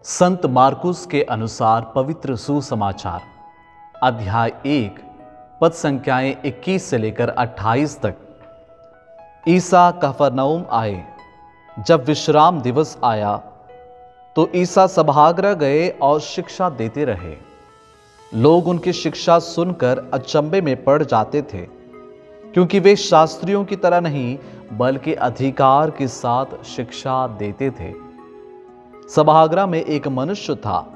संत मार्कुस के अनुसार पवित्र सुसमाचार अध्याय 1 पद संख्याएं 21 से लेकर 28 तक। ईसा कफरनहूम आए। जब विश्राम दिवस आया तो ईसा सभागृह गए और शिक्षा देते रहे। लोग उनकी शिक्षा सुनकर अचंभे में पड़ जाते थे, क्योंकि वे शास्त्रियों की तरह नहीं बल्कि अधिकार के साथ शिक्षा देते थे। सभागृह में एक मनुष्य था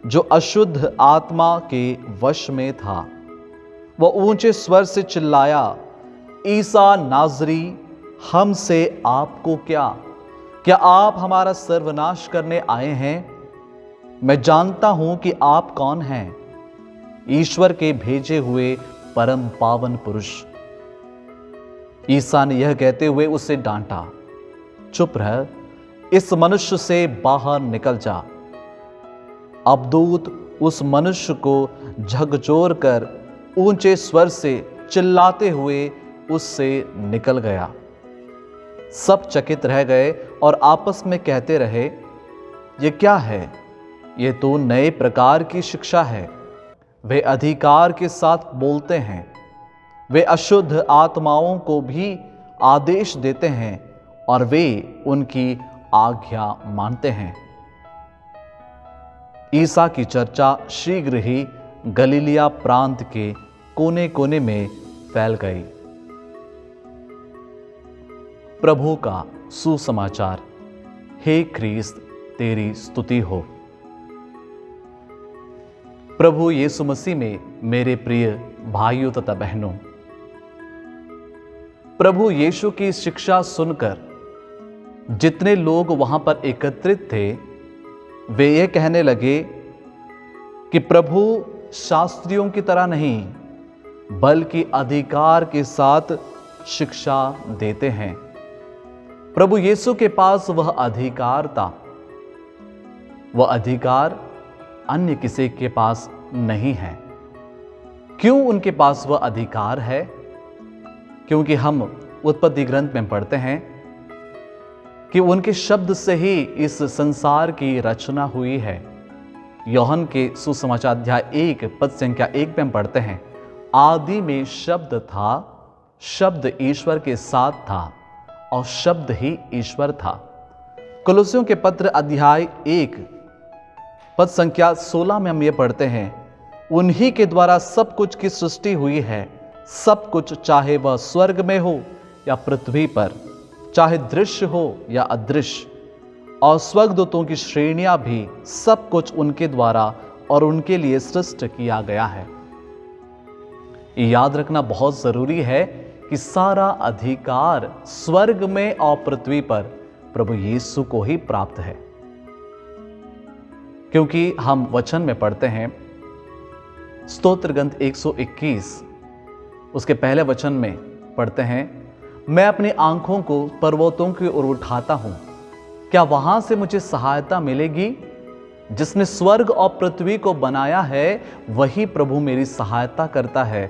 जो अशुद्ध आत्मा के वश में था। वह ऊंचे स्वर से चिल्लाया, ईसा नाज़री, हमसे आपको क्या आप हमारा सर्वनाश करने आए हैं? मैं जानता हूं कि आप कौन हैं, ईश्वर के भेजे हुए परम पावन पुरुष। ईसा ने यह कहते हुए उसे डांटा, चुप रह, इस मनुष्य से बाहर निकल जा। अब दूत उस मनुष्य को झकझोर कर ऊंचे स्वर से चिल्लाते हुए उससे निकल गया। सब चकित रह गए और आपस में कहते रहे, ये क्या है? ये तो नए प्रकार की शिक्षा है। वे अधिकार के साथ बोलते हैं। वे अशुद्ध आत्माओं को भी आदेश देते हैं और वे उनकी आज्ञा मानते हैं। ईसा की चर्चा शीघ्र ही गलीलिया प्रांत के कोने कोने में फैल गई। प्रभु का सुसमाचार। हे ख्रीस्त, तेरी स्तुति हो। प्रभु यीशु मसीह में मेरे प्रिय भाइयों तथा बहनों, प्रभु यीशु की शिक्षा सुनकर जितने लोग वहां पर एकत्रित थे, वे ये कहने लगे कि प्रभु शास्त्रियों की तरह नहीं बल्कि अधिकार के साथ शिक्षा देते हैं। प्रभु यीशु के पास वह अधिकार था। वह अधिकार अन्य किसी के पास नहीं है। क्यों उनके पास वह अधिकार है? क्योंकि हम उत्पत्ति ग्रंथ में पढ़ते हैं कि उनके शब्द से ही इस संसार की रचना हुई है। यूहन्ना के सुसमाचार अध्याय 1 पद संख्या 1 में हम पढ़ते हैं, आदि में शब्द था, शब्द ईश्वर के साथ था और शब्द ही ईश्वर था। कुलुस्सियों के पत्र अध्याय 1 पद संख्या 16 में हम ये पढ़ते हैं, उन्हीं के द्वारा सब कुछ की सृष्टि हुई है। सब कुछ, चाहे वह स्वर्ग में हो या पृथ्वी पर, चाहे दृश्य हो या अदृश्य, और स्वर्गदूतों की श्रेणियां भी, सब कुछ उनके द्वारा और उनके लिए सृष्ट किया गया है। याद रखना बहुत जरूरी है कि सारा अधिकार स्वर्ग में और पृथ्वी पर प्रभु यीशु को ही प्राप्त है। क्योंकि हम वचन में पढ़ते हैं, स्तोत्र ग्रंथ 121 उसके पहले वचन में पढ़ते हैं, मैं अपनी आंखों को पर्वतों की ओर उठाता हूं, क्या वहां से मुझे सहायता मिलेगी? जिसने स्वर्ग और पृथ्वी को बनाया है वही प्रभु मेरी सहायता करता है।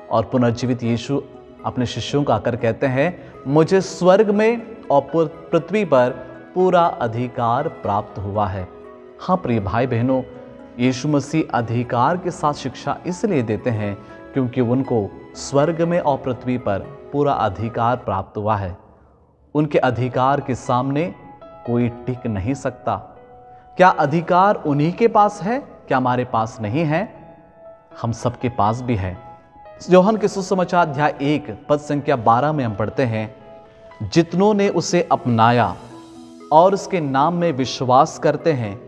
और पुनर्जीवित यीशु अपने शिष्यों को आकर कहते हैं, मुझे स्वर्ग में और पृथ्वी पर पूरा अधिकार प्राप्त हुआ है। हाँ प्रिय भाई बहनों, यीशु मसीह अधिकार के साथ शिक्षा इसलिए देते हैं क्योंकि उनको स्वर्ग में और पृथ्वी पर पूरा अधिकार प्राप्त हुआ है। उनके अधिकार के सामने कोई टिक नहीं सकता। क्या अधिकार उन्हीं के पास है? क्या हमारे पास नहीं है? हम सबके पास भी है। यूहन्ना के सुसमाचार अध्याय 1 पद संख्या 12 में हम पढ़ते हैं, जितनों ने उसे अपनाया और उसके नाम में विश्वास करते हैं,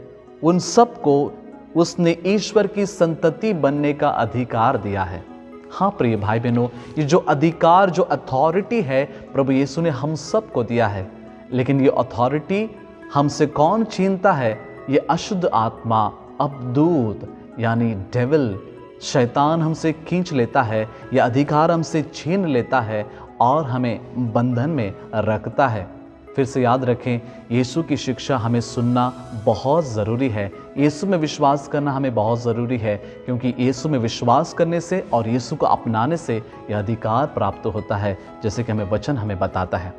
उन सबको उसने ईश्वर की संतति बनने का अधिकार दिया है। हाँ प्रिय भाई बहनों, ये जो अधिकार, जो अथॉरिटी है, प्रभु यीशु ने हम सबको दिया है। लेकिन ये अथॉरिटी हमसे कौन छीनता है? ये अशुद्ध आत्मा, अबदूत यानी डेविल, शैतान हमसे खींच लेता है। ये अधिकार हमसे छीन लेता है और हमें बंधन में रखता है। फिर से याद रखें, यीशु की शिक्षा हमें सुनना बहुत ज़रूरी है। यीशु में विश्वास करना हमें बहुत ज़रूरी है, क्योंकि यीशु में विश्वास करने से और यीशु को अपनाने से यह अधिकार प्राप्त होता है, जैसे कि वचन हमें बताता है।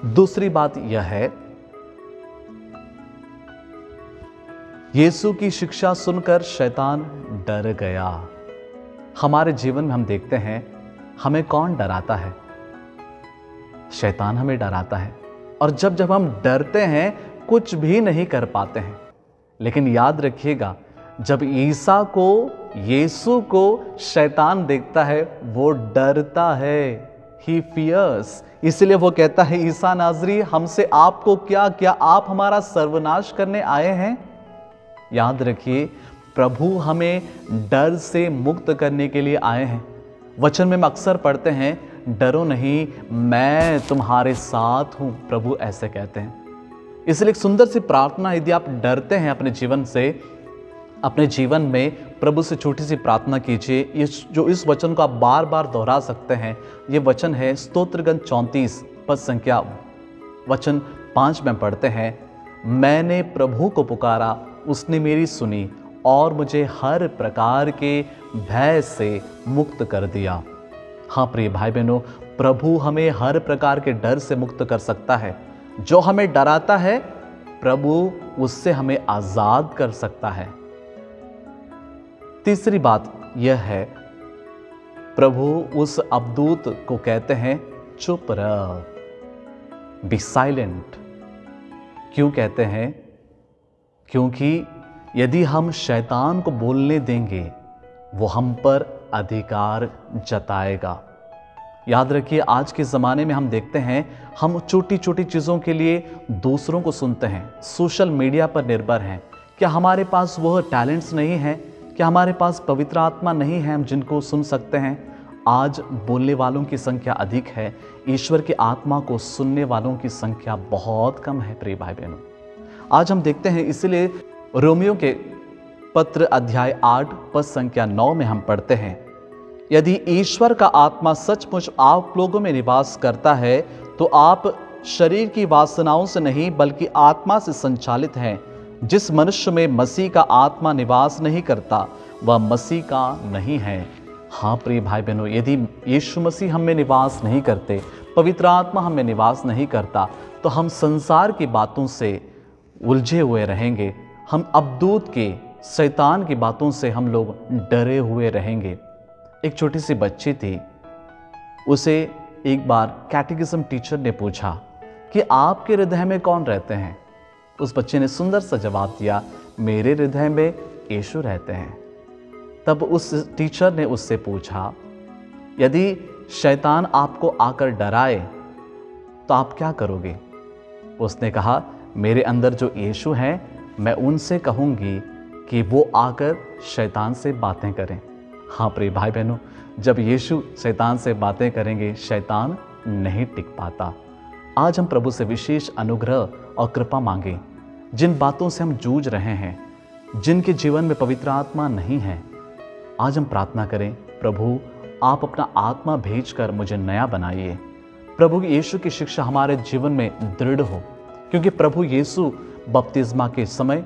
दूसरी बात यह है यीशु की शिक्षा सुनकर शैतान डर गया। हमारे जीवन में हम देखते हैं हमें कौन डराता है? शैतान हमें डराता है। और जब हम डरते हैं कुछ भी नहीं कर पाते हैं। लेकिन याद रखिएगा, जब यीशु को शैतान देखता है वो डरता है। ही फियर्स। इसलिए वो कहता है, ईसा नाजरी हमसे आपको क्या आप हमारा सर्वनाश करने आए हैं? याद रखिए, प्रभु हमें डर से मुक्त करने के लिए आए हैं। वचन में हम अक्सर पढ़ते हैं, डरो नहीं, मैं तुम्हारे साथ हूं। प्रभु ऐसे कहते हैं। इसलिए एक सुंदर सी प्रार्थना, यदि आप डरते हैं अपने जीवन से, अपने जीवन में प्रभु से छोटी सी प्रार्थना कीजिए। इस वचन को आप बार बार दोहरा सकते हैं। ये वचन है स्तोत्रगंज 34 पद संख्या वचन 5 में पढ़ते हैं, मैंने प्रभु को पुकारा, उसने मेरी सुनी और मुझे हर प्रकार के भय से मुक्त कर दिया। हाँ प्रिय भाई बहनों, प्रभु हमें हर प्रकार के डर से मुक्त कर सकता है। जो हमें डराता है, प्रभु उससे हमें आजाद कर सकता है। तीसरी बात यह है, प्रभु उस अबदूत को कहते हैं, चुप रह, बी साइलेंट। क्यों कहते हैं? क्योंकि यदि हम शैतान को बोलने देंगे, वो हम पर अधिकार जताएगा। याद रखिए, आज के ज़माने में हम देखते हैं, हम छोटी छोटी चीज़ों के लिए दूसरों को सुनते हैं, सोशल मीडिया पर निर्भर हैं। क्या हमारे पास वह टैलेंट्स नहीं हैं? क्या हमारे पास पवित्र आत्मा नहीं है हम जिनको सुन सकते हैं? आज बोलने वालों की संख्या अधिक है, ईश्वर की आत्मा को सुनने वालों की संख्या बहुत कम है। प्रिय भाई बहनों, आज हम देखते हैं, इसलिए रोमियो के पत्र अध्याय 8 पद संख्या 9 में हम पढ़ते हैं, यदि ईश्वर का आत्मा सचमुच आप लोगों में निवास करता है तो आप शरीर की वासनाओं से नहीं बल्कि आत्मा से संचालित हैं। जिस मनुष्य में मसीह का आत्मा निवास नहीं करता वह मसीह का नहीं है। हाँ प्रिय भाई बहनों, यदि यीशु मसीह हम में निवास नहीं करते, पवित्र आत्मा हम में निवास नहीं करता, तो हम संसार की बातों से उलझे हुए रहेंगे। हम अबदूत के, शैतान की बातों से हम लोग डरे हुए रहेंगे। एक छोटी सी बच्ची थी, उसे एक बार कैटेकिज्म टीचर ने पूछा कि आपके हृदय में कौन रहते हैं? उस बच्चे ने सुंदर सा जवाब दिया, मेरे हृदय में यीशु रहते हैं। तब उस टीचर ने उससे पूछा, यदि शैतान आपको आकर डराए तो आप क्या करोगे? उसने कहा, मेरे अंदर जो यीशु हैं, मैं उनसे कहूँगी कि वो आकर शैतान से बातें करें। हाँ प्रिय भाई बहनों, जब यीशु शैतान से बातें करेंगे, शैतान नहीं टिक पाता। आज हम प्रभु से विशेष अनुग्रह और कृपा मांगे। जिन बातों से हम जूझ रहे हैं, जिनके जीवन में पवित्र आत्मा नहीं है, आज हम प्रार्थना करें, प्रभु आप अपना आत्मा भेजकर मुझे नया बनाइए। प्रभु यीशु की शिक्षा हमारे जीवन में दृढ़ हो, क्योंकि प्रभु यीशु बपतिस्मा के समय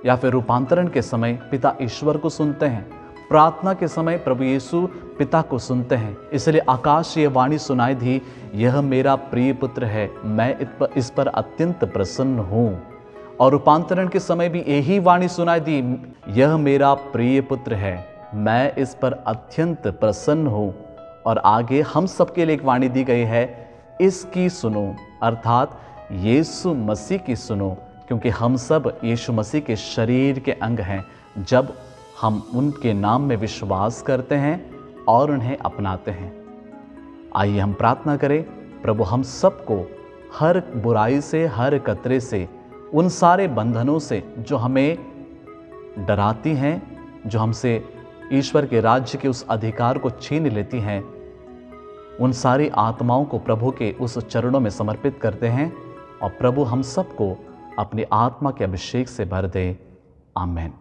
या फिर रूपांतरण के समय पिता ईश्वर को सुनते हैं, प्रार्थना के समय प्रभु यीशु पिता को सुनते हैं। इसलिए आकाश से यह वाणी सुनाई दी, यह मेरा प्रिय पुत्र है, मैं इस पर अत्यंत प्रसन्न हूँ। और रूपांतरण के समय भी यही वाणी सुनाई दी, यह मेरा प्रिय पुत्र है, मैं इस पर अत्यंत प्रसन्न हूँ। और आगे हम सबके लिए एक वाणी दी गई है, इसकी सुनो, अर्थात यीशु मसीह की सुनो, क्योंकि हम सब यीशु मसीह के शरीर के अंग हैं। जब हम उनके नाम में विश्वास करते हैं और उन्हें अपनाते हैं। आइए हम प्रार्थना करें, प्रभु हम सबको हर बुराई से, हर खतरे से, उन सारे बंधनों से जो हमें डराती हैं, जो हमसे ईश्वर के राज्य के उस अधिकार को छीन लेती हैं, उन सारी आत्माओं को प्रभु के उस चरणों में समर्पित करते हैं। और प्रभु हम सबको अपनी आत्मा के अभिषेक से भर दे। आमीन।